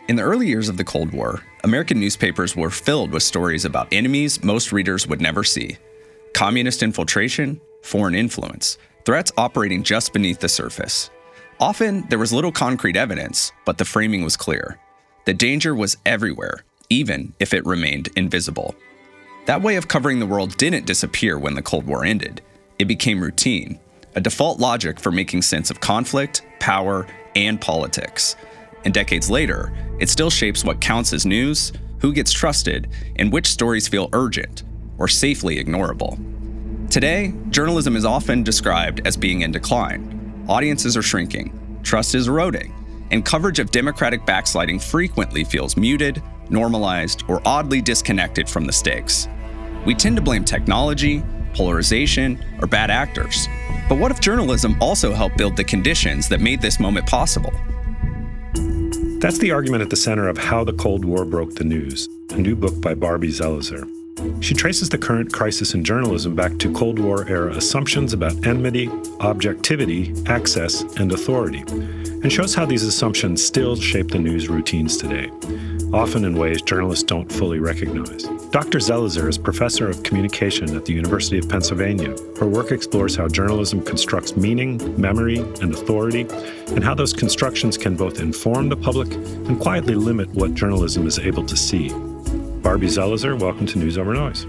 In the early years of the Cold War, American newspapers were filled with stories about enemies most readers would never see. Communist infiltration, foreign influence, threats operating just beneath the surface. Often, there was little concrete evidence, but the framing was clear. The danger was everywhere, even if it remained invisible. That way of covering the world didn't disappear when the Cold War ended. It became routine, a default logic for making sense of conflict, power, and politics. And decades later, it still shapes what counts as news, who gets trusted, and which stories feel urgent or safely ignorable. Today, journalism is often described as being in decline. Audiences are shrinking, trust is eroding, and coverage of democratic backsliding frequently feels muted, normalized, or oddly disconnected from the stakes. We tend to blame technology, polarization, or bad actors. But what if journalism also helped build the conditions that made this moment possible? That's the argument at the center of How the Cold War Broke the News, a new book by Barbie Zellizer. She traces the current crisis in journalism back to Cold War-era assumptions about enmity, objectivity, access, and authority, and shows how these assumptions still shape the news routines today, often in ways journalists don't fully recognize. Dr. Zellizer is professor of communication at the University of Pennsylvania. Her work explores how journalism constructs meaning, memory, and authority, and how those constructions can both inform the public and quietly limit what journalism is able to see. Barbie Zellizer, welcome to News Over Noise.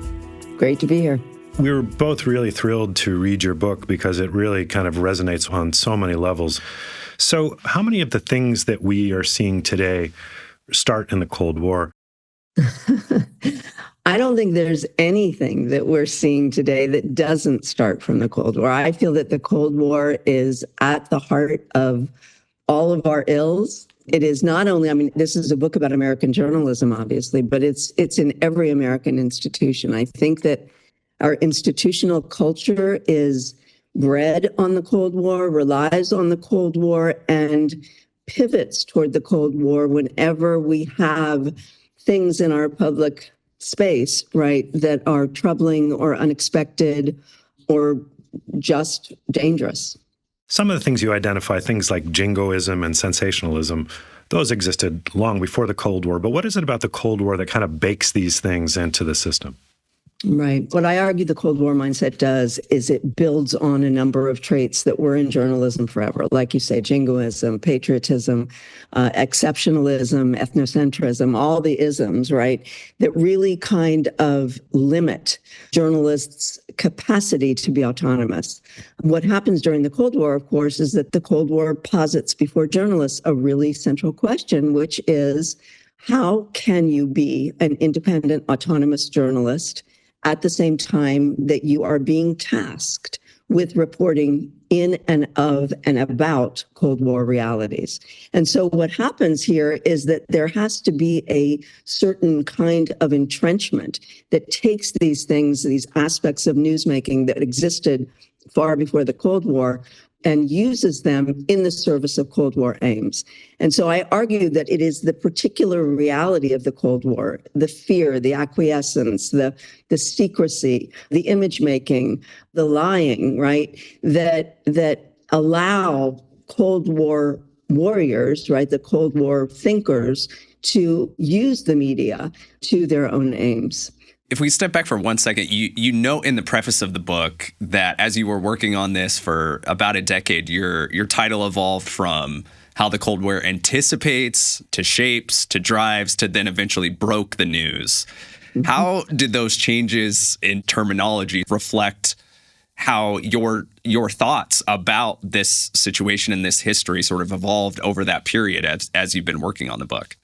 Great to be here. We were both really thrilled to read your book because it really kind of resonates on so many levels. So how many of the things that we are seeing today start in the Cold War? I don't think there's anything that we're seeing today that doesn't start from the Cold War. I feel that the Cold War is at the heart of all of our ills. It is not only, this is a book about American journalism, obviously, but it's in every American institution. I think that our institutional culture is bred on the Cold War, relies on the Cold War, and pivots toward the Cold War whenever we have things in our public space, right, that are troubling or unexpected or just dangerous. Some of the things you identify, things like jingoism and sensationalism, those existed long before the Cold War. But what is it about the Cold War that kind of bakes these things into the system? Right. What I argue the Cold War mindset does is it builds on a number of traits that were in journalism forever. Like you say, jingoism, patriotism, exceptionalism, ethnocentrism, all the isms, right, that really kind of limit journalists' capacity to be autonomous. What happens during the Cold War, of course, is that the Cold War posits before journalists a really central question, which is, how can you be an independent, autonomous journalist at the same time that you are being tasked with reporting in and of and about Cold War realities? And so what happens here is that there has to be a certain kind of entrenchment that takes these things, these aspects of newsmaking that existed far before the Cold War, and uses them in the service of Cold War aims. And so I argue that it is the particular reality of the Cold War, the fear, the acquiescence, the secrecy, the image making, the lying, right, that allow Cold War warriors, right, the Cold War thinkers, to use the media to their own aims. If we step back for 1 second, you note in the preface of the book that as you were working on this for about a decade, your title evolved from how the Cold War anticipates, to shapes, to drives, to then eventually broke the news. Mm-hmm. How did those changes in terminology reflect how your thoughts about this situation and this history sort of evolved over that period as you've been working on the book?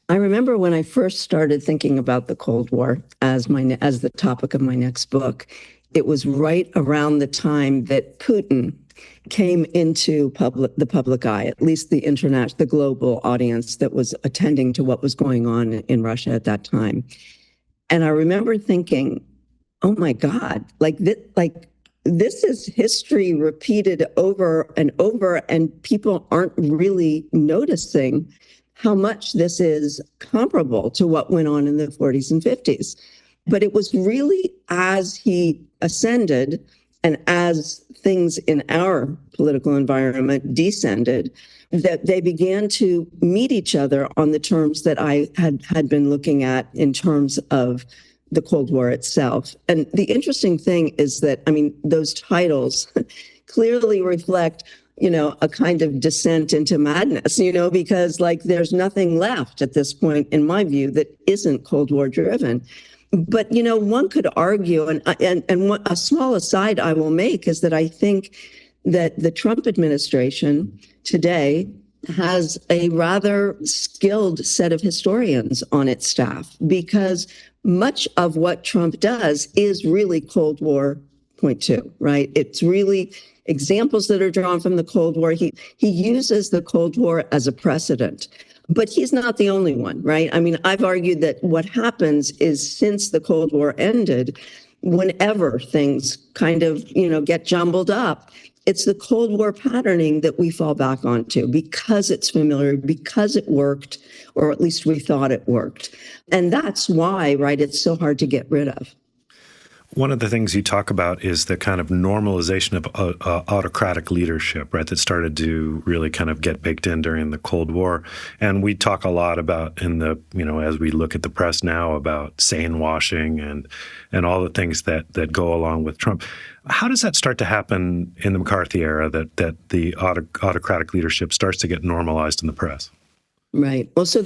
I remember when I first started thinking about the Cold War as the topic of my next book, it was right around the time that Putin came into the public eye, at least the global audience that was attending to what was going on in Russia at that time. And I remember thinking, oh my God, this is history repeated over and over, and people aren't really noticing how much this is comparable to what went on in the 40s and 50s. But it was really as he ascended and as things in our political environment descended, that they began to meet each other on the terms that I had been looking at in terms of the Cold War itself. And the interesting thing is that, I mean, those titles clearly reflect, a kind of descent into madness, because like there's nothing left at this point, in my view, that isn't Cold War driven. But, one could argue, and a small aside I will make is that I think that the Trump administration today has a rather skilled set of historians on its staff, because much of what Trump does is really Cold War point two, right? It's really examples that are drawn from the Cold War. He uses the Cold War as a precedent. But he's not the only one, right? I mean, I've argued that what happens is since the Cold War ended, whenever things kind of, get jumbled up, it's the Cold War patterning that we fall back onto because it's familiar, because it worked, or at least we thought it worked. And that's why, right, it's so hard to get rid of. One of the things you talk about is the kind of normalization of autocratic leadership, right, that started to really kind of get baked in during the Cold War. And we talk a lot about as we look at the press now about sane washing and all the things that go along with Trump. How does that start to happen in the McCarthy era, that the autocratic leadership starts to get normalized in the press? Right. Well, so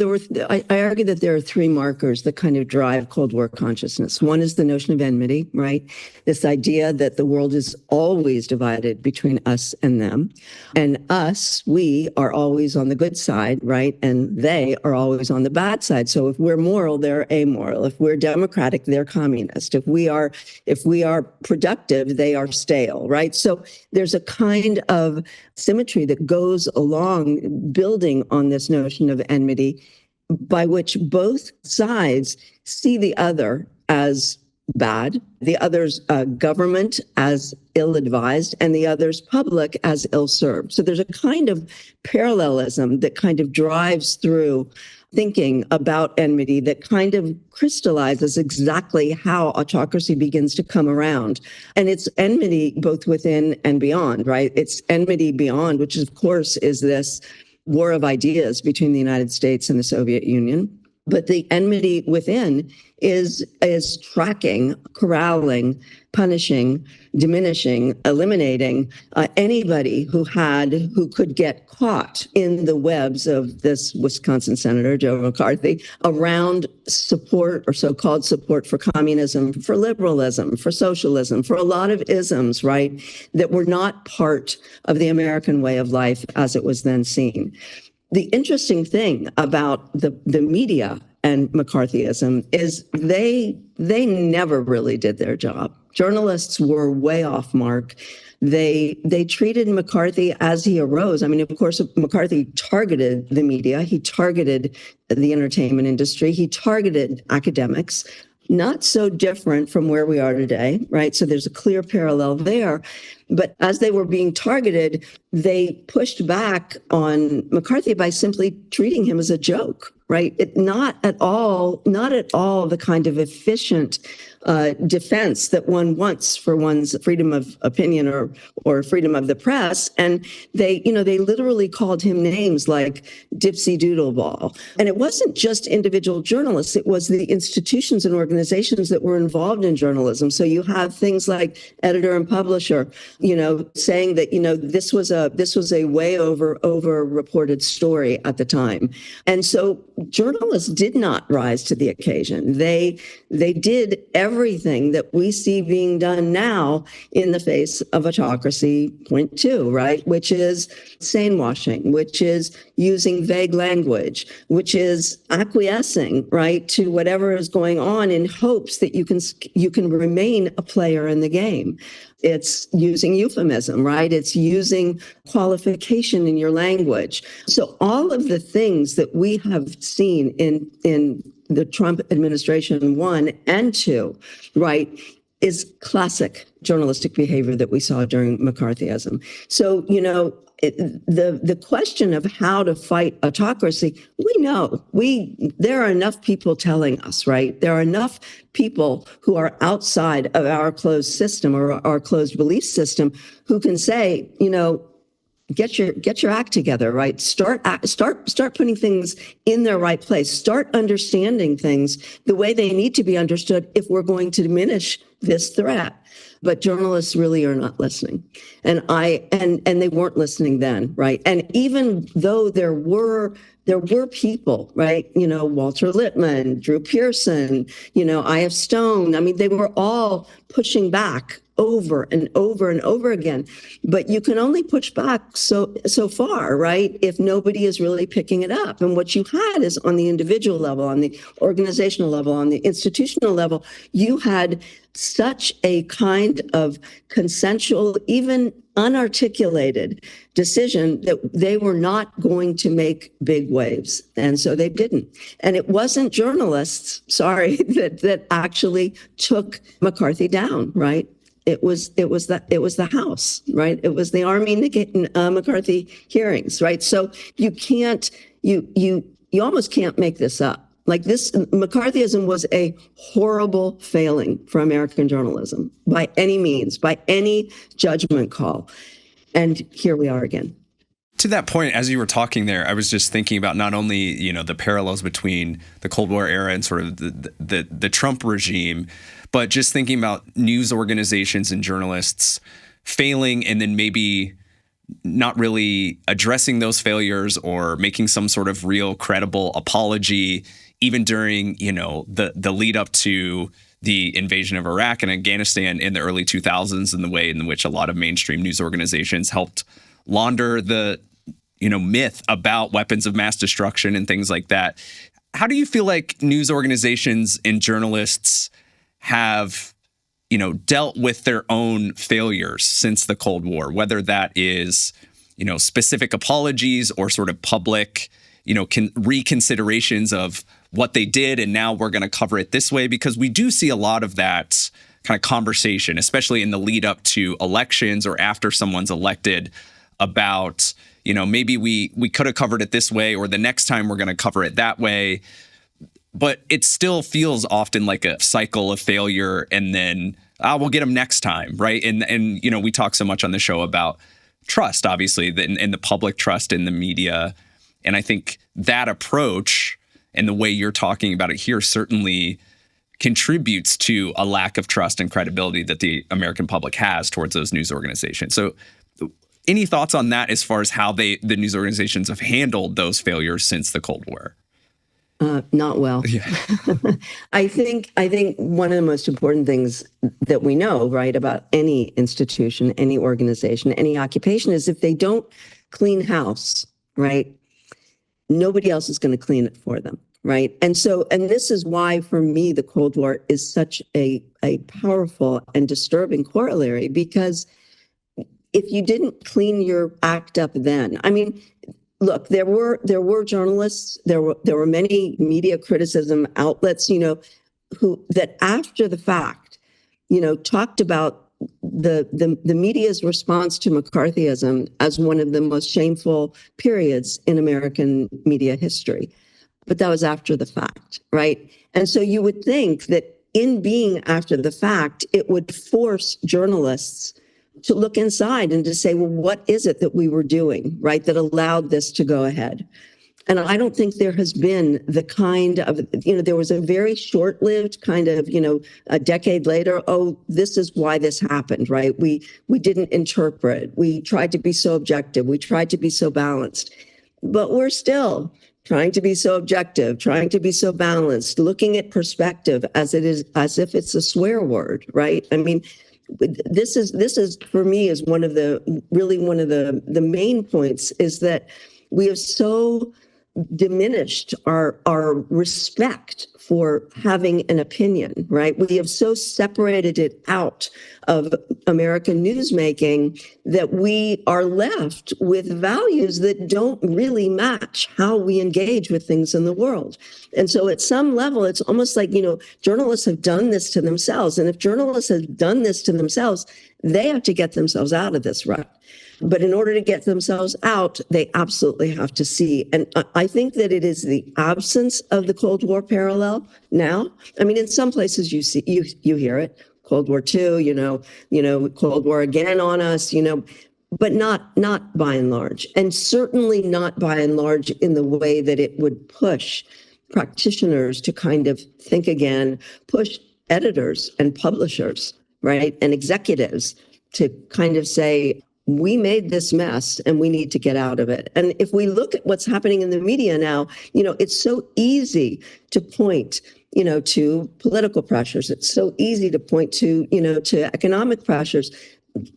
I argue that there are three markers that kind of drive Cold War consciousness. One is the notion of enmity, right? This idea that the world is always divided between us and them. And us, we are always on the good side, right? And they are always on the bad side. So if we're moral, they're amoral. If we're democratic, they're communist. If we are productive, they are stale, right? So there's a kind of symmetry that goes along building on this notion of enmity, by which both sides see the other as bad, the other's government as ill-advised, and the other's public as ill-served. So there's a kind of parallelism that kind of drives through thinking about enmity that kind of crystallizes exactly how autocracy begins to come around. And it's enmity both within and beyond, right? It's enmity beyond, which of course is this war of ideas between the United States and the Soviet Union. But the enmity within is tracking, corralling, punishing, diminishing, eliminating anybody who could get caught in the webs of this Wisconsin Senator, Joe McCarthy, around support or so-called support for communism, for liberalism, for socialism, for a lot of isms, right, that were not part of the American way of life as it was then seen. The interesting thing about the media and McCarthyism is they never really did their job. Journalists were way off mark. They treated McCarthy as he arose. I mean, of course, McCarthy targeted the media. He targeted the entertainment industry. He targeted academics. Not so different from where we are today, right? So there's a clear parallel there. But as they were being targeted, they pushed back on McCarthy by simply treating him as a joke, right? Not at all the kind of efficient defense that one wants for one's freedom of opinion or freedom of the press. And they literally called him names like Dipsy Doodle Ball. And it wasn't just individual journalists, it was the institutions and organizations that were involved in journalism. So you have things like editor and publisher, saying that, this was a way over reported story at the time. And so journalists did not rise to the occasion. They did everything that we see being done now in the face of autocracy, point two, right? Which is sane washing, which is using vague language, which is acquiescing, right, to whatever is going on in hopes that you can remain a player in the game. It's using euphemism, right? It's using qualification in your language. So all of the things that we have seen in the Trump administration 1 and 2, right, is classic journalistic behavior that we saw during McCarthyism. So, the question of how to fight autocracy, we know there are enough people telling us, right? There are enough people who are outside of our closed system or our closed belief system who can say, get your act together, right? Start putting things in their right place. Start understanding things the way they need to be understood if we're going to diminish this threat. But journalists really are not listening, and they weren't listening then, right? And even though there were people, right? Walter Lippmann, Drew Pearson, I.F. Stone. I mean, they were all pushing back over and over and over again. But you can only push back so far, right? If nobody is really picking it up. And what you had is on the individual level, on the organizational level, on the institutional level, you had such a kind of consensual, even unarticulated decision that they were not going to make big waves. And so they didn't. And it wasn't journalists, sorry, that actually took McCarthy down, right? It was the House, right? It was the Army McCarthy hearings, right? So you almost can't make this up. Like this, McCarthyism was a horrible failing for American journalism by any means, by any judgment call. And here we are again. To that point, as you were talking there, I was just thinking about not only, the parallels between the Cold War era and sort of the Trump regime, but just thinking about news organizations and journalists failing and then maybe not really addressing those failures or making some sort of real credible apology, even during, the lead up to the invasion of Iraq and Afghanistan in the early 2000s, and the way in which a lot of mainstream news organizations helped launder the myth about weapons of mass destruction and things like that. How do you feel like news organizations and journalists have, dealt with their own failures since the Cold War, whether that is, specific apologies or sort of public, reconsiderations of what they did, and now we're going to cover it this way? Because we do see a lot of that kind of conversation, especially in the lead up to elections or after someone's elected, about, maybe we could have covered it this way, or the next time we're going to cover it that way. But it still feels often like a cycle of failure, and then we'll get them next time, right? And we talk so much on the show about trust, obviously, and the public trust in the media. And I think that approach and the way you're talking about it here certainly contributes to a lack of trust and credibility that the American public has towards those news organizations. So any thoughts on that as far as how the news organizations have handled those failures since the Cold War? Not well. Yeah. I think one of the most important things that we know, right, about any institution, any organization, any occupation is if they don't clean house, right, nobody else is going to clean it for them, right? And this is why, for me, the Cold War is such a powerful and disturbing corollary, because if you didn't clean your act up then, I mean, look, there were journalists, there were many media criticism outlets, who that after the fact, talked about the media's response to McCarthyism as one of the most shameful periods in American media history. But that was after the fact, right? And so you would think that in being after the fact, it would force journalists to look inside and to say, well, what is it that we were doing, right, that allowed this to go ahead? And I don't think there has been the kind of, there was a very short-lived kind of, a decade later, oh, this is why this happened, right? We didn't interpret. We tried to be so objective. We tried to be so balanced. But we're still trying to be so objective, trying to be so balanced, looking at perspective as if it's a swear word, right? I mean, this is for me is one of the main points is that we have so diminished our respect for having an opinion, right? We have so separated it out of American newsmaking that we are left with values that don't really match how we engage with things in the world. And so at some level, it's almost like, journalists have done this to themselves. And if journalists have done this to themselves, they have to get themselves out of this rut. But in order to get themselves out, they absolutely have to see. And I think that it is the absence of the Cold War parallel now. I mean, in some places you hear it, Cold War II, Cold War again on us, but not by and large, and certainly not by and large in the way that it would push practitioners to kind of think again, push editors and publishers, right, and executives to kind of say, we made this mess and we need to get out of it. And if we look at what's happening in the media now, it's so easy to point, to political pressures. It's so easy to point to, to economic pressures,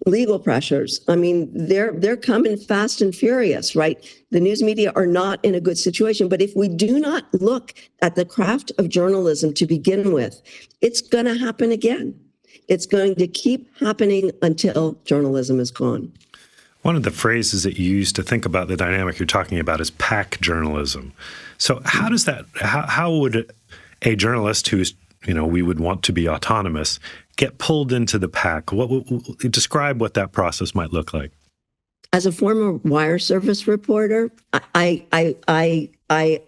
legal pressures. I mean, they're coming fast and furious, right? The news media are not in a good situation. But if we do not look at the craft of journalism to begin with, it's going to happen again. It's going to keep happening until journalism is gone. One of the phrases that you use to think about the dynamic you're talking about is pack journalism. So how does that, how would a journalist who's, we would want to be autonomous get pulled into the pack? Describe what that process might look like. As a former wire service reporter, I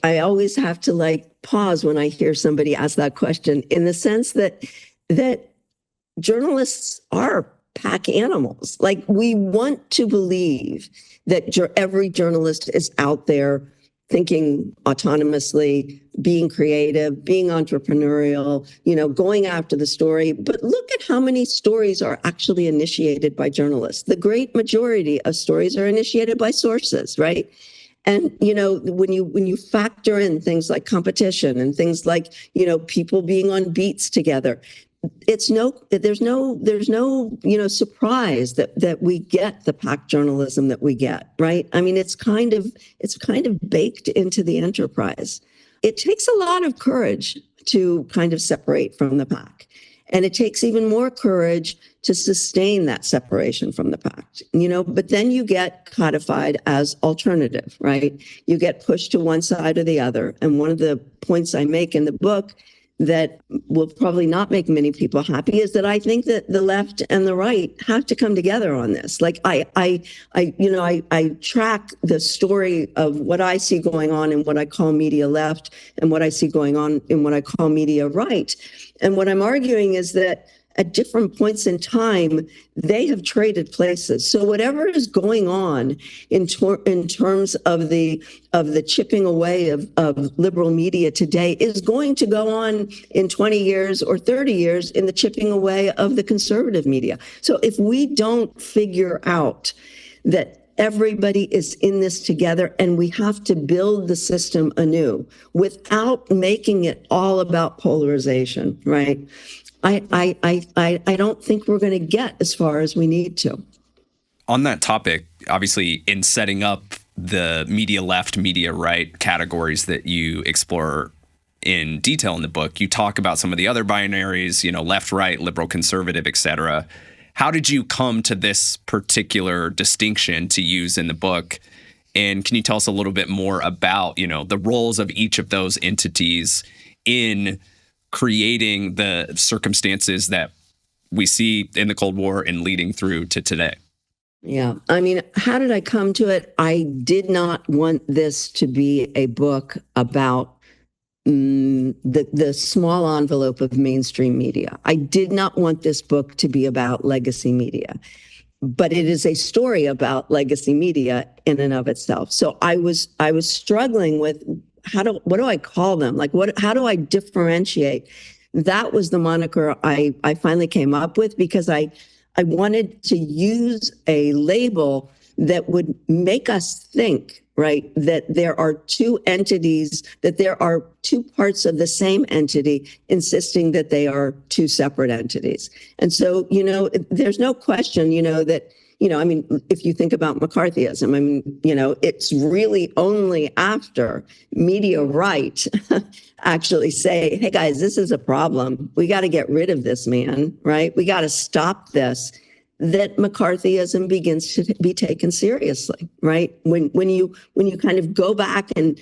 always have to pause when I hear somebody ask that question, in the sense that journalists are pack animals. We want to believe that every journalist is out there thinking autonomously, being creative, being entrepreneurial, going after the story. But look at how many stories are actually initiated by journalists. The great majority of stories are initiated by sources, right? And, when you factor in things like competition and things like, people being on beats together, there's no surprise that we get the pack journalism that we get, right? I mean, it's kind of baked into the enterprise. It takes a lot of courage to kind of separate from the pack. And it takes even more courage to sustain that separation from the pack, but then you get codified as alternative, right? You get pushed to one side or the other. And one of the points I make in the book that will probably not make many people happy is that I think that the left and the right have to come together on this. I track the story of what I see going on in what I call media left and what I see going on in what I call media right. And what I'm arguing is that at different points in time, they have traded places. So whatever is going on in terms of the chipping away of liberal media today is going to go on in 20 years or 30 years in the chipping away of the conservative media. So if we don't figure out that everybody is in this together and we have to build the system anew without making it all about polarization, right? I don't think we're going to get as far as we need to. On that topic, obviously, in setting up the media left, media right categories that you explore in detail in the book, you talk about some of the other binaries, left, right, liberal, conservative, et cetera. How did you come to this particular distinction to use in the book? And can you tell us a little bit more about, the roles of each of those entities in creating the circumstances that we see in the Cold War and leading through to today? Yeah. I mean, how did I come to it? I did not want this to be a book about the small envelope of mainstream media. I did not want this book to be about legacy media, but it is a story about legacy media in and of itself. So I was struggling with what do I call them? How do I differentiate? That was the moniker I finally came up with, because I wanted to use a label that would make us think, right, that there are two entities, that there are two parts of the same entity, insisting that they are two separate entities. And so, there's no question, that, if you think about McCarthyism, it's really only after media right actually say, hey guys, this is a problem. We got to get rid of this man, right? We got to stop this, that McCarthyism begins to be taken seriously, right? When you kind of go back and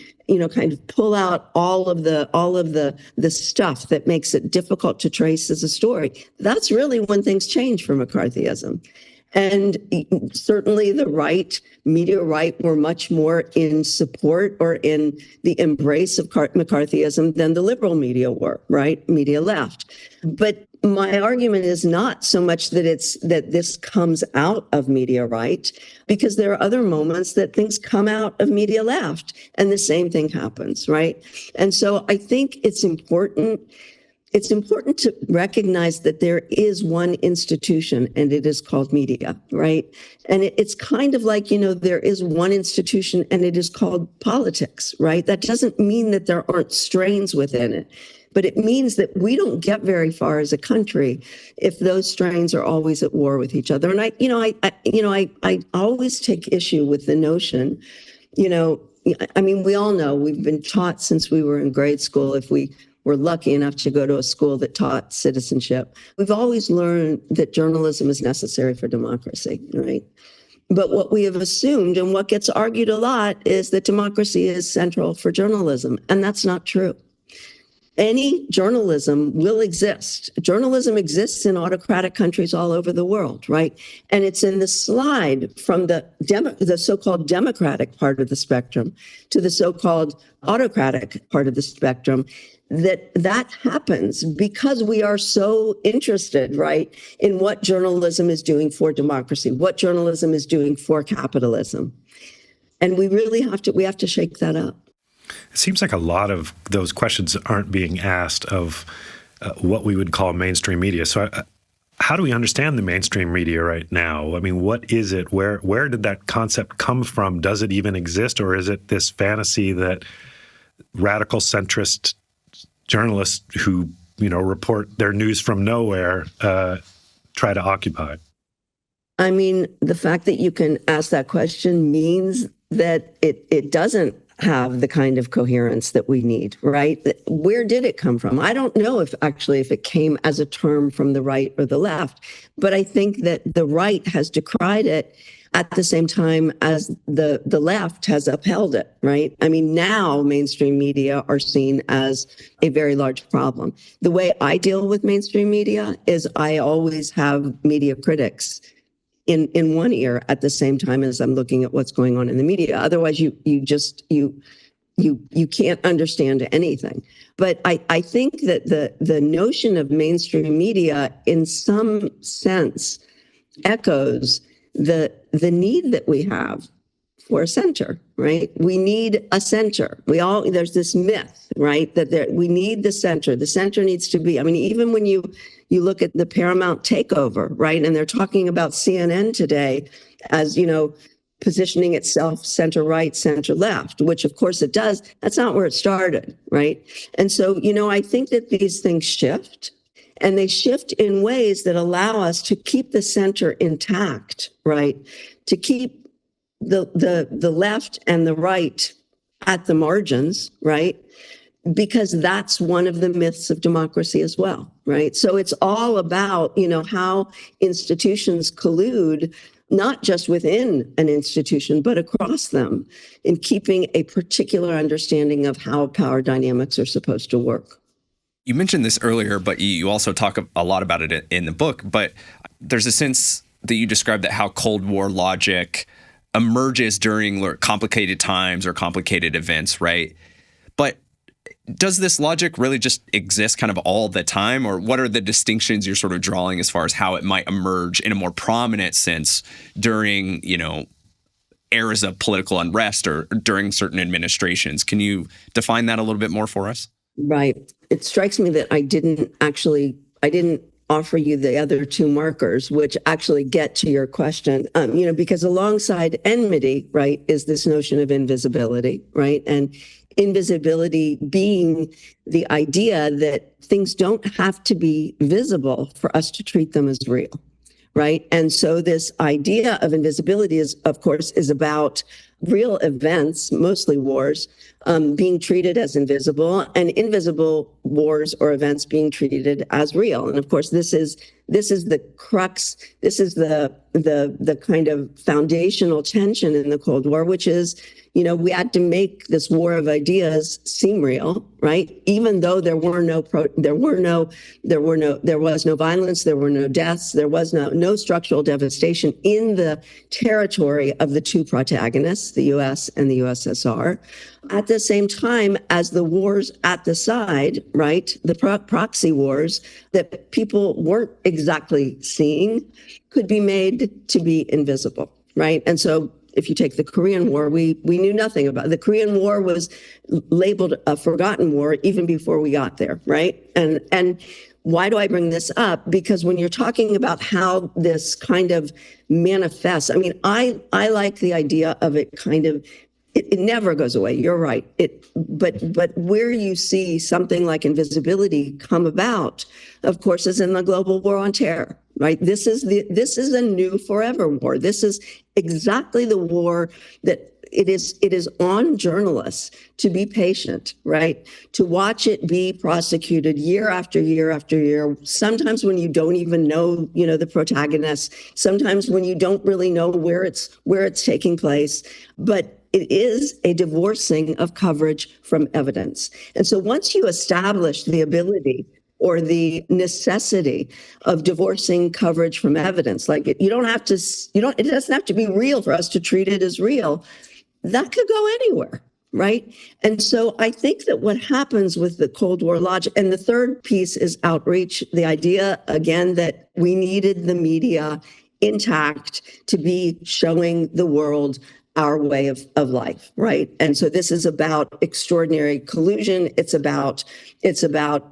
kind of pull out all of the stuff that makes it difficult to trace as a story, that's really when things change for McCarthyism. And certainly the right, media right, were much more in support or in the embrace of McCarthyism than the liberal media were, right? Media left. But my argument is not so much that this comes out of media right, because there are other moments that things come out of media left and the same thing happens, right? And so I think it's important to recognize that there is one institution and it is called media, right? And it's kind of like, there is one institution and it is called politics, right? That doesn't mean that there aren't strains within it, but it means that we don't get very far as a country if those strains are always at war with each other. And I always take issue with the notion, I mean, we all know, we've been taught since we were in grade school, if we were lucky enough to go to a school that taught citizenship, we've always learned that journalism is necessary for democracy, right? But what we have assumed and what gets argued a lot is that democracy is central for journalism, and that's not true. Any journalism will exist. Journalism exists in autocratic countries all over the world, right? And it's in the slide from the so-called democratic part of the spectrum to the so-called autocratic part of the spectrum that happens because we are so interested, right, in what journalism is doing for democracy, what journalism is doing for capitalism. And we really have to shake that up. It seems like a lot of those questions aren't being asked of what we would call mainstream media. So how do we understand the mainstream media right now? I mean, what is it? Where did that concept come from? Does it even exist? Or is it this fantasy that radical centrist journalists who, report their news from nowhere try to occupy? I mean, the fact that you can ask that question means that it doesn't have the kind of coherence that we need, right? Where did it come from? I don't know if it came as a term from the right or the left, but I think that the right has decried it at the same time as the left has upheld it, right? I mean, now mainstream media are seen as a very large problem. The way I deal with mainstream media is I always have media critics in one ear at the same time as I'm looking at what's going on in the media. Otherwise, you can't understand anything. But I think that the notion of mainstream media, in some sense, echoes the need that we have for a center, right? We need a center. There's this myth, right, that we need the center. The center needs to be, I mean, even when you look at the Paramount takeover, right, and they're talking about CNN today as, positioning itself center right, center left, which of course it does. That's not where it started, right? And so, I think that these things shift. And they shift in ways that allow us to keep the center intact, right? To keep the left and the right at the margins, right? Because that's one of the myths of democracy as well, right? So it's all about, how institutions collude, not just within an institution, but across them, in keeping a particular understanding of how power dynamics are supposed to work. You mentioned this earlier, but you also talk a lot about it in the book. But there's a sense that you describe that how Cold War logic emerges during complicated times or complicated events, right? But does this logic really just exist kind of all the time? Or what are the distinctions you're sort of drawing as far as how it might emerge in a more prominent sense during, eras of political unrest or during certain administrations? Can you define that a little bit more for us? Right. It strikes me that I didn't offer you the other two markers, which actually get to your question, because alongside enmity, right, is this notion of invisibility, right? And invisibility being the idea that things don't have to be visible for us to treat them as real, right? And so this idea of invisibility is about real events, mostly wars, being treated as invisible, and invisible wars or events being treated as real. And of course, this is the crux. This is the kind of foundational tension in the Cold War, which is, we had to make this war of ideas seem real, right? Even though there was no violence, there were no deaths, there was no structural devastation in the territory of the two protagonists, the U.S. and the USSR. At the same time as the wars at the side, right, the proxy wars that people weren't exactly seeing could be made to be invisible, right? And so if you take the Korean War, we knew nothing about it. The Korean War was labeled a forgotten war even before we got there, right? And why do I bring this up? Because when you're talking about how this kind of manifests, I mean, I like the idea of it kind of, it never goes away. You're right. But where you see something like invisibility come about, of course, is in the global war on terror, right? This is a new forever war. This is exactly the war that it is on journalists to be patient, right? To watch it be prosecuted year after year after year. Sometimes when you don't even know, the protagonist. Sometimes when you don't really know where it's taking place. But it is a divorcing of coverage from evidence. And so once you establish the ability or the necessity of divorcing coverage from evidence, like it doesn't have to be real for us to treat it as real. That could go anywhere, right? And so I think that what happens with the Cold War logic, and the third piece is outreach, the idea, again, that we needed the media intact to be showing the world our way of life, right? And so this is about extraordinary collusion. It's about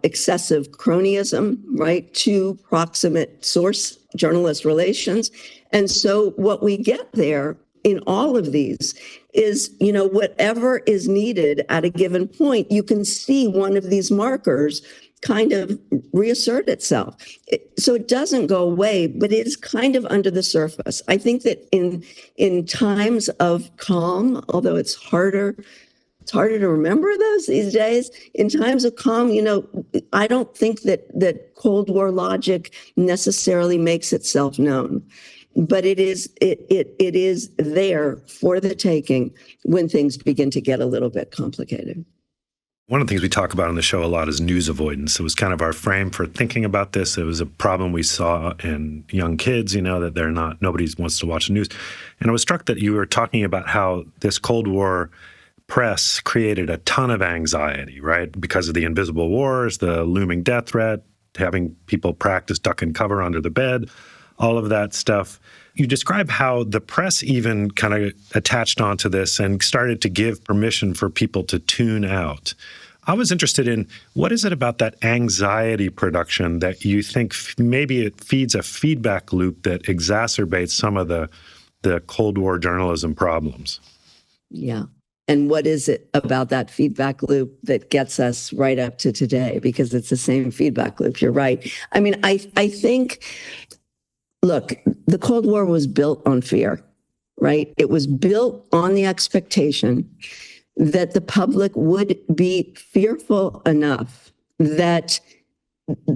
excessive cronyism, right? To proximate source journalist relations. And so what we get there in all of these is, whatever is needed at a given point, you can see one of these markers kind of reassert itself. So it doesn't go away, but it is kind of under the surface. I think that in times of calm, although it's harder to remember those these days, in times of calm, I don't think that Cold War logic necessarily makes itself known. But it is there for the taking when things begin to get a little bit complicated. One of the things we talk about on the show a lot is news avoidance. It was kind of our frame for thinking about this. It was a problem we saw in young kids, that nobody wants to watch the news. And I was struck that you were talking about how this Cold War press created a ton of anxiety, right? Because of the invisible wars, the looming death threat, having people practice duck and cover under the bed, all of that stuff. You describe how the press even kind of attached onto this and started to give permission for people to tune out. I was interested in what is it about that anxiety production that you think maybe it feeds a feedback loop that exacerbates some of the Cold War journalism problems? Yeah. And what is it about that feedback loop that gets us right up to today? Because it's the same feedback loop. You're right. I mean, I think, look, the Cold War was built on fear, right? It was built on the expectation that the public would be fearful enough that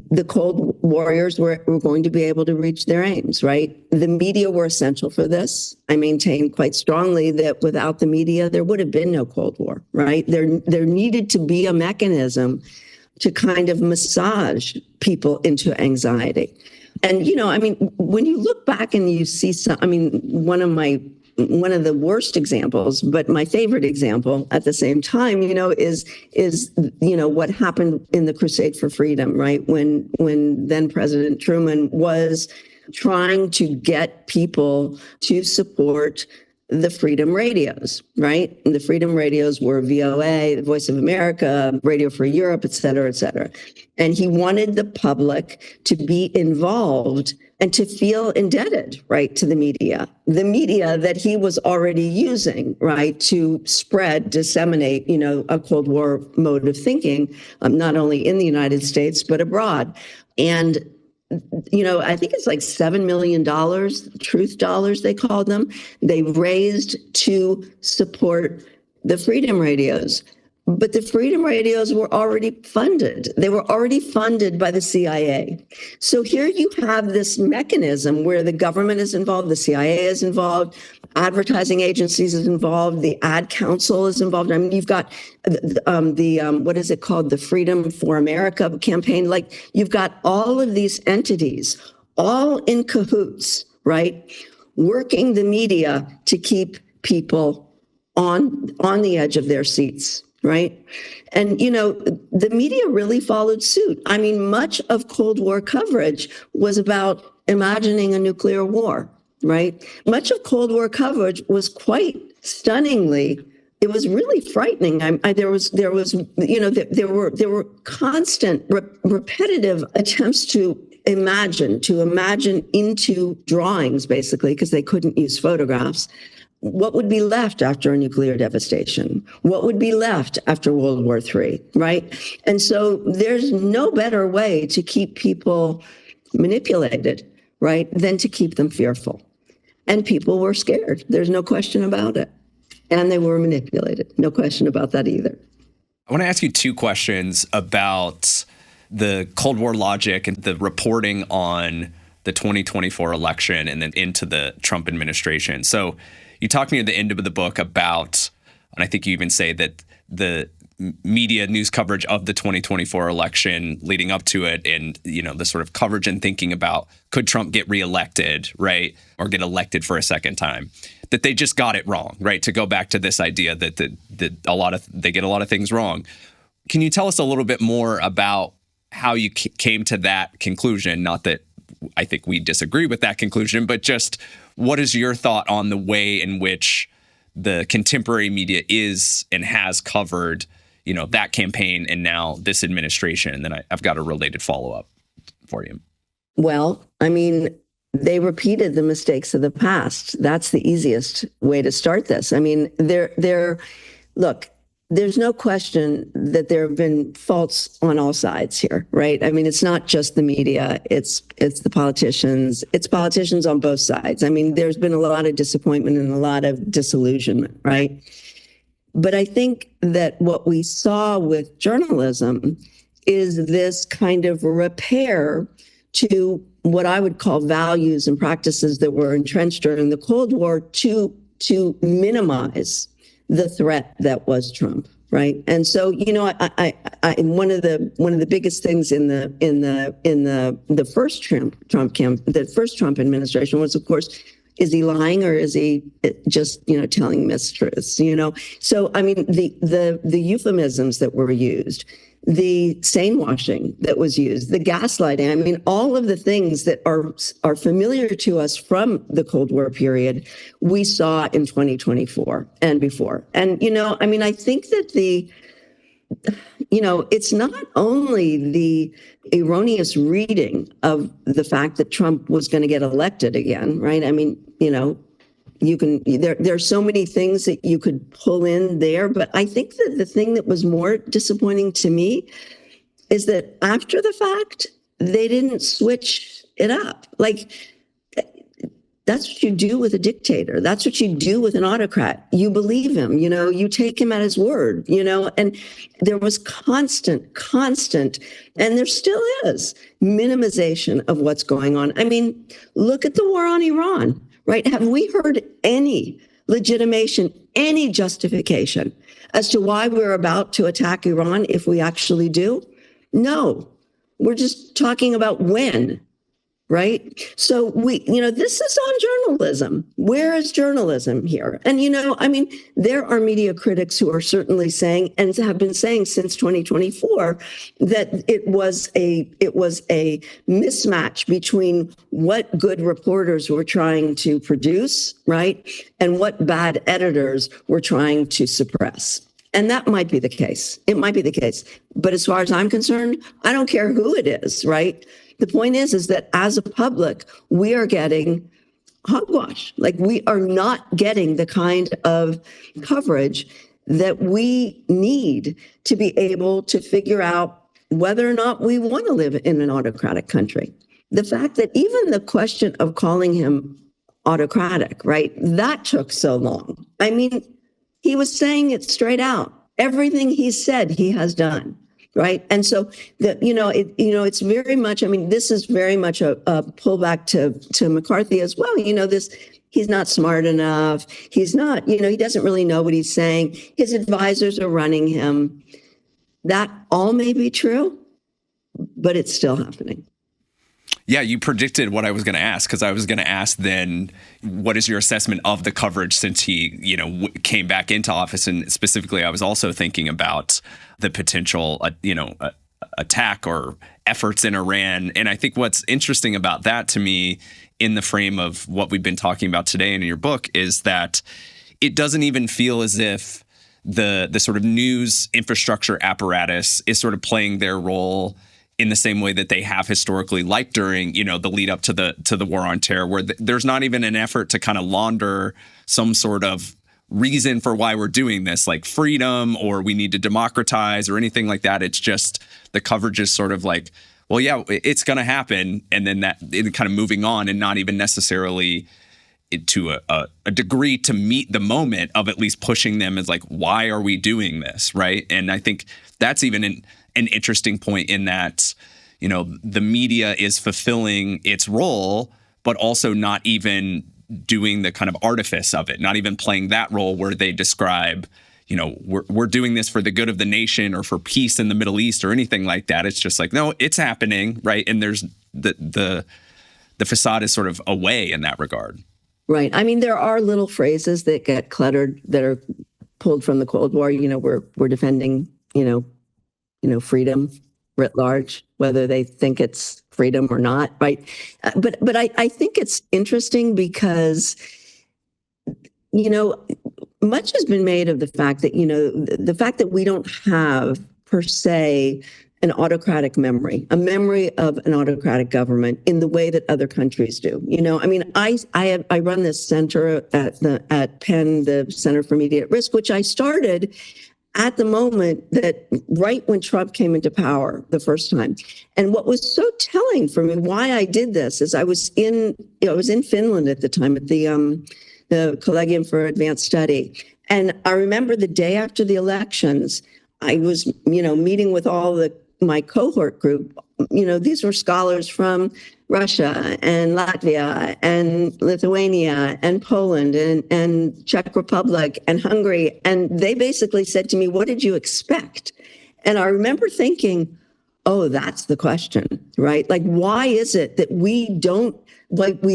the Cold Warriors were going to be able to reach their aims, right? The media were essential for this. I maintain quite strongly that without the media, there would have been no Cold War, right? There needed to be a mechanism to kind of massage people into anxiety. And, when you look back and you see one of the worst examples, but my favorite example at the same time, is what happened in the Crusade for Freedom, right? When then President Truman was trying to get people to support the freedom radios, right? And the freedom radios were VOA, the Voice of America, Radio Free Europe, et cetera, et cetera. And he wanted the public to be involved and to feel indebted, right, to the media that he was already using, right, to disseminate, a Cold War mode of thinking, not only in the United States, but abroad. And I think it's like $7 million, truth dollars, they called them. They raised to support the freedom radios. But the freedom radios were already funded. They were already funded by the CIA. So here you have this mechanism where the government is involved, the CIA is involved, advertising agencies is involved, the ad council is involved. I mean, you've got what is it called? The Freedom for America campaign. Like, you've got all of these entities all in cahoots, right? Working the media to keep people on the edge of their seats. Right. And, the media really followed suit. I mean, much of Cold War coverage was about imagining a nuclear war. Right. Much of Cold War coverage was quite stunningly. It was really frightening. There were constant, repetitive attempts to imagine into drawings, basically, because they couldn't use photographs. What would be left after a nuclear devastation? What would be left after World War III, right? And so there's no better way to keep people manipulated, right, than to keep them fearful. And people were scared. There's no question about it. And they were manipulated. No question about that either. I want to ask you two questions about the Cold War logic and the reporting on the 2024 election and then into the Trump administration. So you talk near the end of the book about, and I think you even say that the media news coverage of the 2024 election leading up to it and, the sort of coverage and thinking about could Trump get reelected, right, or get elected for a second time, that they just got it wrong, right? To go back to this idea that they get a lot of things wrong. Can you tell us a little bit more about how you came to that conclusion? Not that I think we disagree with that conclusion, but just what is your thought on the way in which the contemporary media is and has covered, that campaign and now this administration? And then I've got a related follow-up for you. Well, I mean, they repeated the mistakes of the past. That's the easiest way to start this. I mean, look, there's no question that there have been faults on all sides here, right? I mean, it's not just the media, it's the politicians, it's politicians on both sides. I mean, there's been a lot of disappointment and a lot of disillusionment, right? But I think that what we saw with journalism is this kind of repair to what I would call values and practices that were entrenched during the Cold War to minimize the threat that was Trump, right? And so, I one of the biggest things in the first Trump administration was, of course, is he lying or is he just telling mistruths? So I mean, the euphemisms that were used, the sane-washing that was used, the gaslighting. I mean, all of the things that are familiar to us from the Cold War period, we saw in 2024 and before. And, I mean, I think that it's not only the erroneous reading of the fact that Trump was going to get elected again, right? I mean, there are so many things that you could pull in there, but I think that the thing that was more disappointing to me is that after the fact, they didn't switch it up. Like, that's what you do with a dictator. That's what you do with an autocrat. You believe him, you take him at his word, and there was constant, and there still is minimization of what's going on. I mean, look at the war on Iran. Right? Have we heard any legitimation, any justification as to why we're about to attack Iran if we actually do? No. We're just talking about when, right? So this is on journalism. Where is journalism here? And, I mean, there are media critics who are certainly saying, and have been saying since 2024, that it was a mismatch between what good reporters were trying to produce, right, and what bad editors were trying to suppress. And that might be the case. It might be the case. But as far as I'm concerned, I don't care who it is, right? The point is that as a public, we are getting hogwash. Like, we are not getting the kind of coverage that we need to be able to figure out whether or not we want to live in an autocratic country. The fact that even the question of calling him autocratic, right, that took so long. I mean, he was saying it straight out. Everything he said, he has done. Right. And so it's very much, I mean, this is very much a pullback to McCarthy as well. He's not smart enough. He's not, he doesn't really know what he's saying. His advisors are running him. That all may be true, but it's still happening. Yeah, you predicted what I was going to ask, because I was going to ask then, what is your assessment of the coverage since he, came back into office? And specifically, I was also thinking about the potential, attack or efforts in Iran. And I think what's interesting about that to me, in the frame of what we've been talking about today and in your book, is that it doesn't even feel as if the sort of news infrastructure apparatus is sort of playing their role in the same way that they have historically, like during, the lead up to the war on terror, where there's not even an effort to kind of launder some sort of reason for why we're doing this, like freedom or we need to democratize or anything like that. It's just the coverage is sort of like, well, yeah, it's going to happen. And then that kind of moving on, and not even necessarily to a degree to meet the moment of at least pushing them as like, why are we doing this? Right. And I think that's even an interesting point in that, the media is fulfilling its role, but also not even doing the kind of artifice of it, not even playing that role where they describe, we're doing this for the good of the nation or for peace in the Middle East or anything like that. It's just like, no, it's happening. Right. And there's the facade is sort of away in that regard. Right. I mean, there are little phrases that get cluttered that are pulled from the Cold War. We're defending, freedom writ large, whether they think it's freedom or not. Right. But I think it's interesting because, much has been made of the fact that, the fact that we don't have per se an autocratic memory, a memory of an autocratic government in the way that other countries do. I run this center at Penn, the Center for Media at Risk, which I started at the moment that right when Trump came into power the first time. And what was so telling for me, why I did this, is I was in Finland at the time at the Collegium for Advanced Study. And I remember the day after the elections, I was, meeting with all my cohort group. These were scholars from Russia and Latvia and Lithuania and Poland and Czech Republic and Hungary. And they basically said to me, what did you expect? And I remember thinking, oh, that's the question, right? Like, why is it that we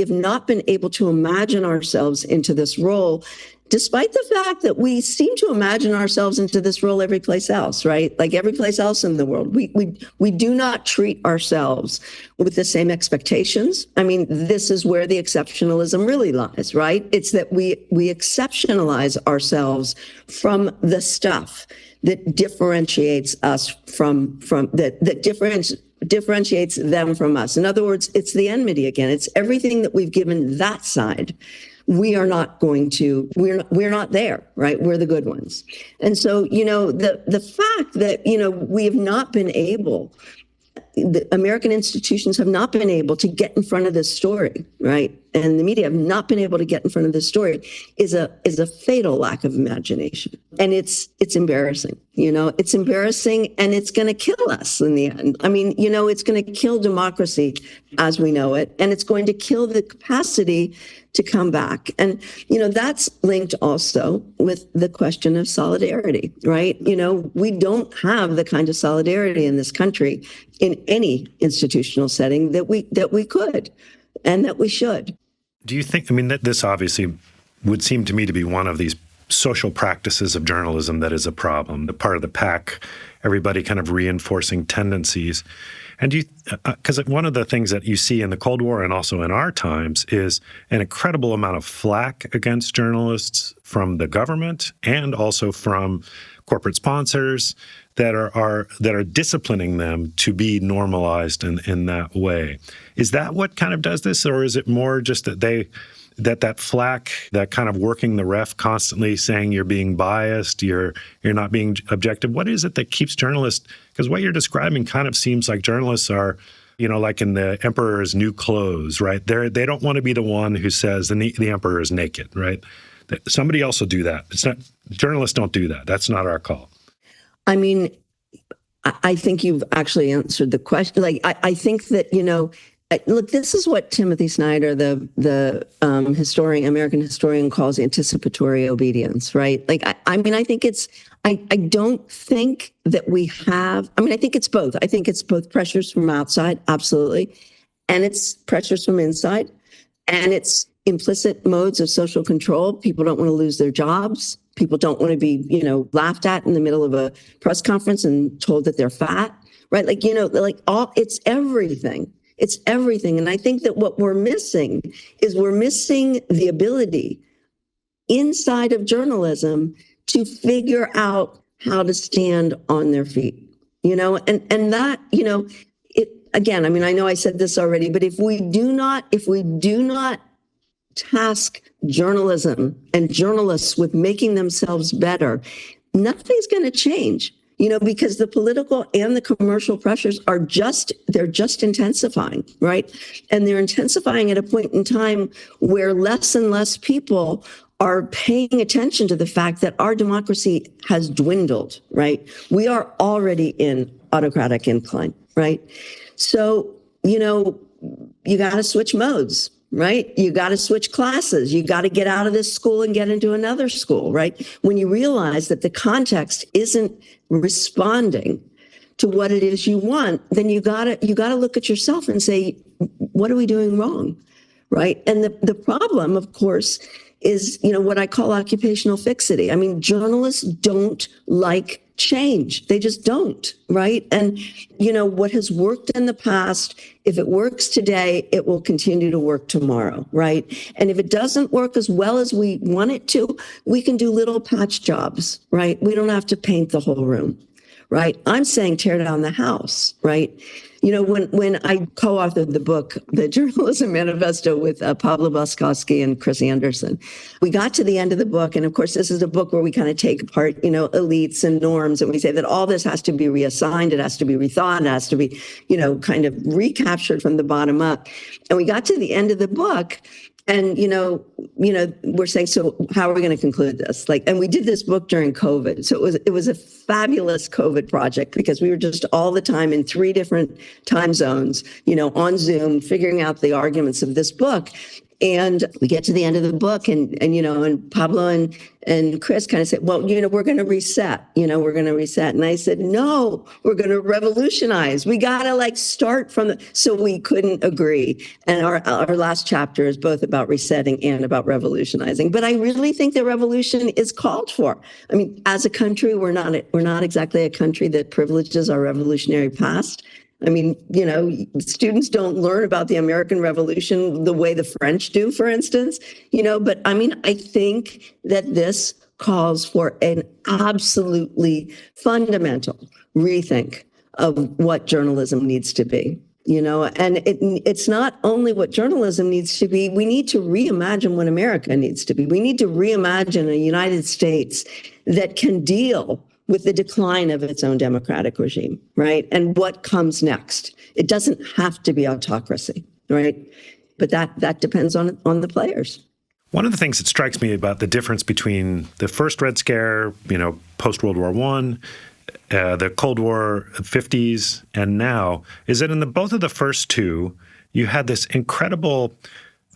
have not been able to imagine ourselves into this role, despite the fact that we seem to imagine ourselves into this role every place else, right? Like every place else in the world. We do not treat ourselves with the same expectations. I mean, this is where the exceptionalism really lies, right? It's that we exceptionalize ourselves from the stuff that differentiates us from differentiates them from us. In other words, it's the enmity again. It's everything that we've given that side. We are not going to, we're not there, right? We're the good ones. And so, the fact that, we have not been able, the American institutions have not been able to get in front of this story, right? And the media have not been able to get in front of this story is a fatal lack of imagination. And it's embarrassing, it's embarrassing, and it's going to kill us in the end. I mean, it's going to kill democracy as we know it, and it's going to kill the capacity to come back. And, that's linked also with the question of solidarity, right? We don't have the kind of solidarity in this country in any institutional setting that we could and that we should. Do you think, that this obviously would seem to me to be one of these social practices of journalism that is a problem, the part of the pack, everybody kind of reinforcing tendencies. And because one of the things that you see in the Cold War and also in our times is an incredible amount of flack against journalists from the government and also from corporate sponsors that are disciplining them to be normalized in that way. Is that what kind of does this, or is it more just that that flack, that kind of working the ref constantly saying you're being biased, you're not being objective? What is it that keeps journalists? Because what you're describing kind of seems like journalists are, like in the Emperor's New Clothes, right? They don't want to be the one who says the Emperor is naked, right? Somebody else will do that. It's not, journalists don't do that. That's not our call. I mean, I think you've actually answered the question. Like, I think that, look, this is what Timothy Snyder, the historian, American historian, calls anticipatory obedience, right? Like, I mean, I think I don't think that we have, I mean, I think it's both. I think it's both pressures from outside, absolutely, and it's pressures from inside, and it's implicit modes of social control. People don't want to lose their jobs. People don't want to be, laughed at in the middle of a press conference and told that they're fat, right? Like, it's everything. It's everything. And I think that what we're missing is the ability inside of journalism to figure out how to stand on their feet, and that, it, again, I mean, I know I said this already, but if we do not task journalism and journalists with making themselves better, nothing's going to change, because the political and the commercial pressures they're just intensifying, right? And they're intensifying at a point in time where less and less people are paying attention to the fact that our democracy has dwindled, right? We are already in autocratic incline, right? So, you got to switch modes, right? You got to switch classes. You got to get out of this school and get into another school, right? When you realize that the context isn't responding to what it is you want, then you got to look at yourself and say, what are we doing wrong, right? And the problem, of course, is, what I call occupational fixity. I mean, journalists don't like change. They just don't, right? And, what has worked in the past, if it works today, it will continue to work tomorrow, right? And if it doesn't work as well as we want it to, we can do little patch jobs, right? We don't have to paint the whole room, right? I'm saying tear down the house, right? When I co-authored the book, The Journalism Manifesto, with Pablo Boskowski and Chris Anderson, we got to the end of the book. And of course, this is a book where we kind of take apart, elites and norms. And we say that all this has to be reassigned. It has to be rethought. It has to be, kind of recaptured from the bottom up. And we got to the end of the book. And, we're saying, so how are we going to conclude this? And we did this book during COVID. So it was a fabulous COVID project because we were just all the time in 3 different time zones, on Zoom, figuring out the arguments of this book. And we get to the end of the book and Pablo and Chris kind of said, well, we're going to reset, we're going to reset. And I said, no, we're going to revolutionize. We got to start from so we couldn't agree. And our last chapter is both about resetting and about revolutionizing. But I really think that revolution is called for. I mean, as a country, we're not exactly a country that privileges our revolutionary past. I mean, students don't learn about the American Revolution the way the French do, for instance, but I mean, I think that this calls for an absolutely fundamental rethink of what journalism needs to be, and it's not only what journalism needs to be. We need to reimagine what America needs to be. We need to reimagine a United States that can deal with the decline of its own democratic regime, right? And what comes next. It doesn't have to be autocracy, right? But that depends on the players. One of the things that strikes me about the difference between the first Red Scare, post-World War I, the Cold War 50s, and now, is that in both of the first two, you had this incredible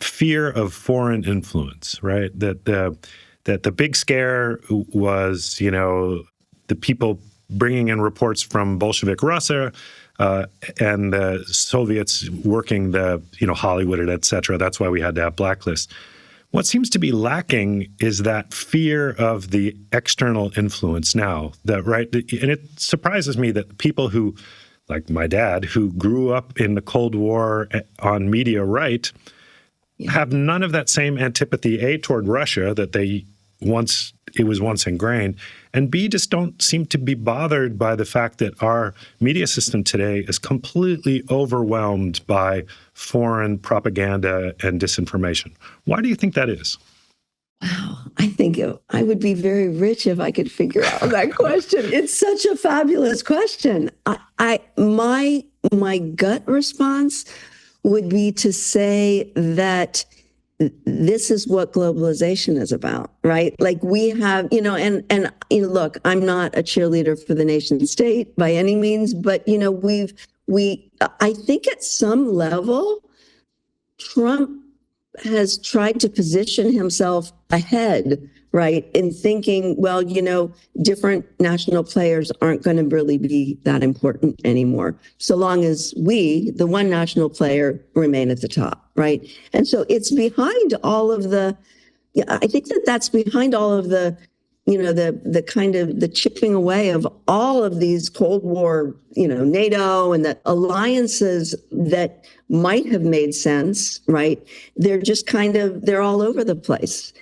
fear of foreign influence, right? That the big scare was, the people bringing in reports from Bolshevik Russia and the Soviets working Hollywood, et cetera. That's why we had to have blacklists. What seems to be lacking is that fear of the external influence now. And it surprises me that people who, like my dad, who grew up in the Cold War on media right, have none of that same antipathy, A, toward Russia that it was once ingrained, and B, just don't seem to be bothered by the fact that our media system today is completely overwhelmed by foreign propaganda and disinformation. Why do you think that is? Wow, I think I would be very rich if I could figure out that question. It's such a fabulous question. My gut response would be to say that this is what globalization is about, right? Like we have, look, I'm not a cheerleader for the nation state by any means, but I think at some level, Trump has tried to position himself ahead, right, in thinking, well, different national players aren't going to really be that important anymore, so long as we, the one national player, remain at the top, right? And so it's behind all of I think that's behind all of the kind of the chipping away of all of these Cold War, NATO and the alliances that might have made sense, right? They're just they're all over the place.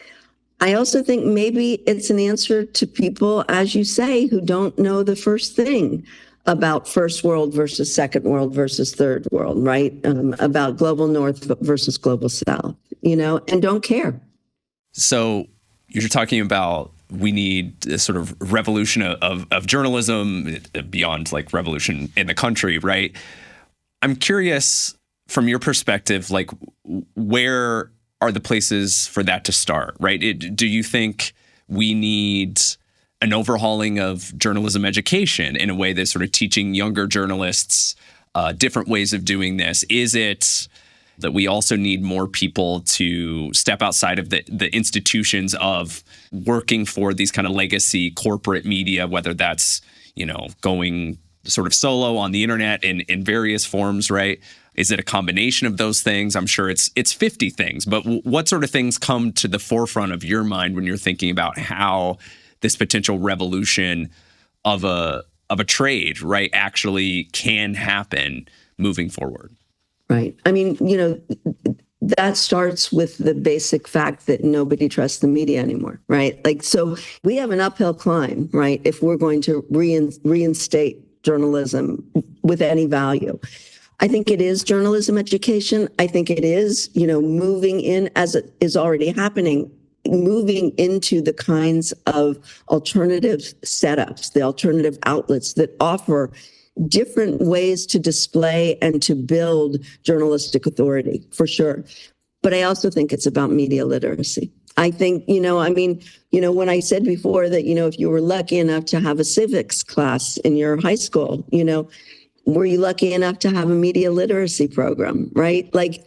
I also think maybe it's an answer to people, as you say, who don't know the first thing about first world versus second world versus third world, right? About global north versus global south, and don't care. So you're talking about we need a sort of revolution of journalism beyond like revolution in the country, right? I'm curious from your perspective, like where are the places for that to start, right? Do you think we need an overhauling of journalism education in a way that's sort of teaching younger journalists different ways of doing this? Is it that we also need more people to step outside of the institutions of working for these kind of legacy corporate media, whether that's, going sort of solo on the internet in various forms, right? Is it a combination of those things? I'm sure it's 50 things, but what sort of things come to the forefront of your mind when you're thinking about how this potential revolution of a trade, right, actually can happen moving forward? Right. I mean, that starts with the basic fact that nobody trusts the media anymore, right? Like, so we have an uphill climb, right? If we're going to reinstate journalism with any value. I think it is journalism education. I think it is, moving in, as it is already happening, moving into the kinds of alternative setups, the alternative outlets that offer different ways to display and to build journalistic authority, for sure. But I also think it's about media literacy. I think, when I said before that, if you were lucky enough to have a civics class in your high school, were you lucky enough to have a media literacy program, right? Like,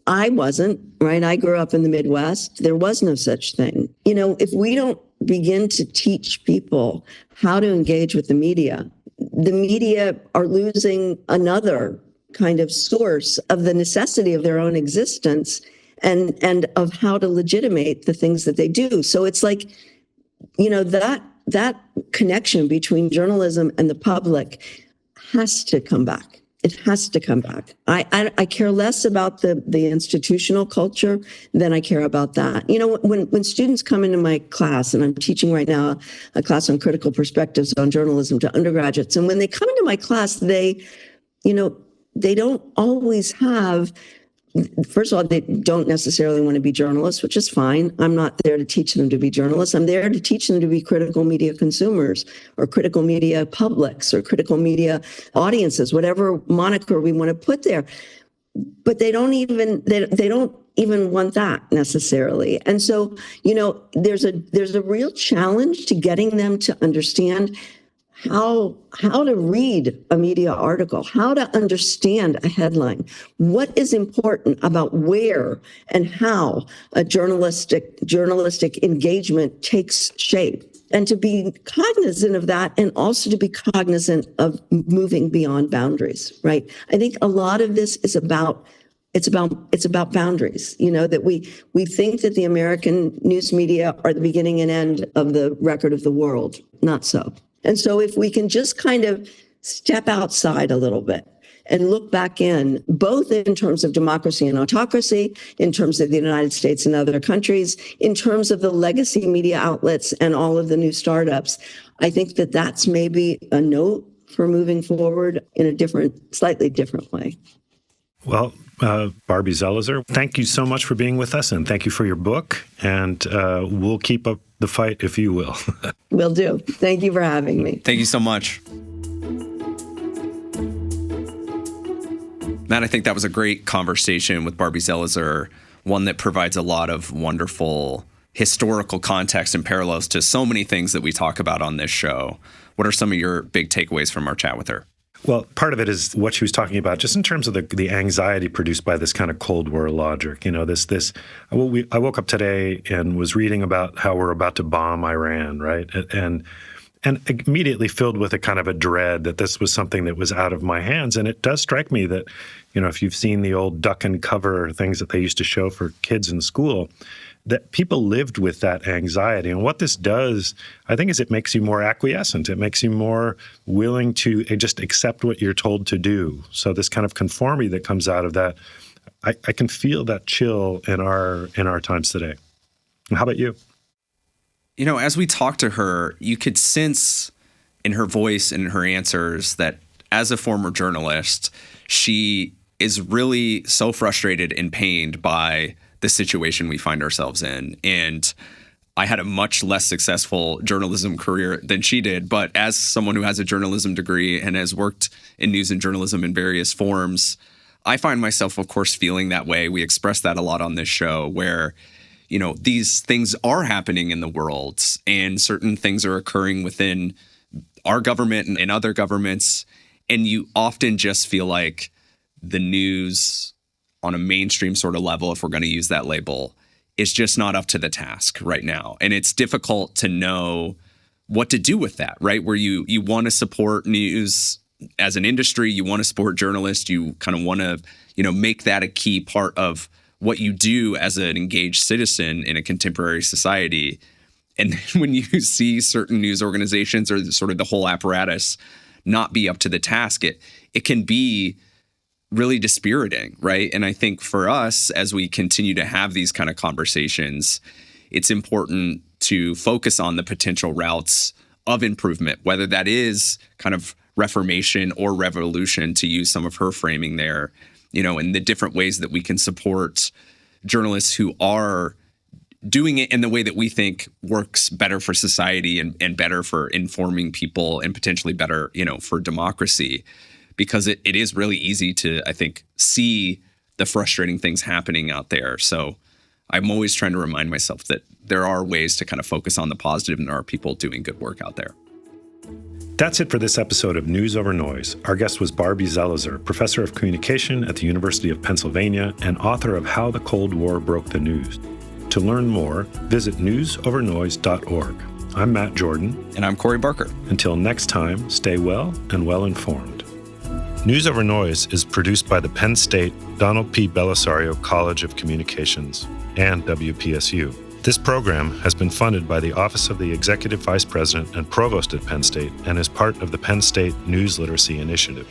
I wasn't, right? I grew up in the Midwest. There was no such thing. If we don't begin to teach people how to engage with the media are losing another kind of source of the necessity of their own existence and of how to legitimate the things that they do. So it's like, that connection between journalism and the public has to come back. It has to come back. I care less about the institutional culture than I care about that. When students come into my class, and I'm teaching right now a class on critical perspectives on journalism to undergraduates, and when they come into my class, they don't always have. First of all, they don't necessarily want to be journalists, which is fine. I'm not there to teach them to be journalists. I'm there to teach them to be critical media consumers or critical media publics or critical media audiences, whatever moniker we want to put there. But they don't even want that necessarily. And so, there's a real challenge to getting them to understand how to read a media article, how to understand a headline, what is important about where and how a journalistic engagement takes shape, and to be cognizant of that, and also to be cognizant of moving beyond boundaries, right? I think a lot of this is about boundaries, that we think that the American news media are the beginning and end of the record of the world. Not so. And so if we can just kind of step outside a little bit and look back in, both in terms of democracy and autocracy, in terms of the United States and other countries, in terms of the legacy media outlets and all of the new startups, I think that that's maybe a note for moving forward in a slightly different way. Well, Barbie Zelizer, thank you so much for being with us, and thank you for your book. And we'll keep up the fight, if you will. Will do. Thank you for having me. Thank you so much. Matt, I think that was a great conversation with Barbie Zelizer. one that provides a lot of wonderful historical context and parallels to so many things that we talk about on this show. What are some of your big takeaways from our chat with her? Well, part of it is what she was talking about, just in terms of the anxiety produced by this kind of Cold War logic. I woke up today and was reading about how we're about to bomb Iran, right? And immediately filled with a kind of a dread that this was something that was out of my hands. And it does strike me that, if you've seen the old duck and cover things that they used to show for kids in school, that people lived with that anxiety. And what this does, I think, is it makes you more acquiescent. It makes you more willing to just accept what you're told to do. So this kind of conformity that comes out of that, I can feel that chill in our times today. And how about you? As we talked to her, you could sense in her voice and in her answers that as a former journalist, she is really so frustrated and pained by the situation we find ourselves in. And I had a much less successful journalism career than she did. But as someone who has a journalism degree and has worked in news and journalism in various forms, I find myself, of course, feeling that way. We express that a lot on this show where, these things are happening in the world and certain things are occurring within our government and other governments. And you often just feel like the news on a mainstream sort of level, if we're going to use that label, is just not up to the task right now. And it's difficult to know what to do with that, right? Where you want to support news as an industry, you want to support journalists, you kind of want to, make that a key part of what you do as an engaged citizen in a contemporary society. And then when you see certain news organizations or sort of the whole apparatus not be up to the task, it can be really dispiriting, right? And I think for us, as we continue to have these kind of conversations, it's important to focus on the potential routes of improvement, whether that is kind of reformation or revolution, to use some of her framing there, and the different ways that we can support journalists who are doing it in the way that we think works better for society and better for informing people and potentially better, for democracy. Because it is really easy to, I think, see the frustrating things happening out there. So I'm always trying to remind myself that there are ways to kind of focus on the positive and there are people doing good work out there. That's it for this episode of News Over Noise. Our guest was Barbie Zelizer, professor of communication at the University of Pennsylvania and author of How the Cold War Broke the News. To learn more, visit newsovernoise.org. I'm Matt Jordan. And I'm Corey Barker. Until next time, stay well and well informed. News Over Noise is produced by the Penn State Donald P. Bellisario College of Communications and WPSU. This program has been funded by the Office of the Executive Vice President and Provost at Penn State and is part of the Penn State News Literacy Initiative.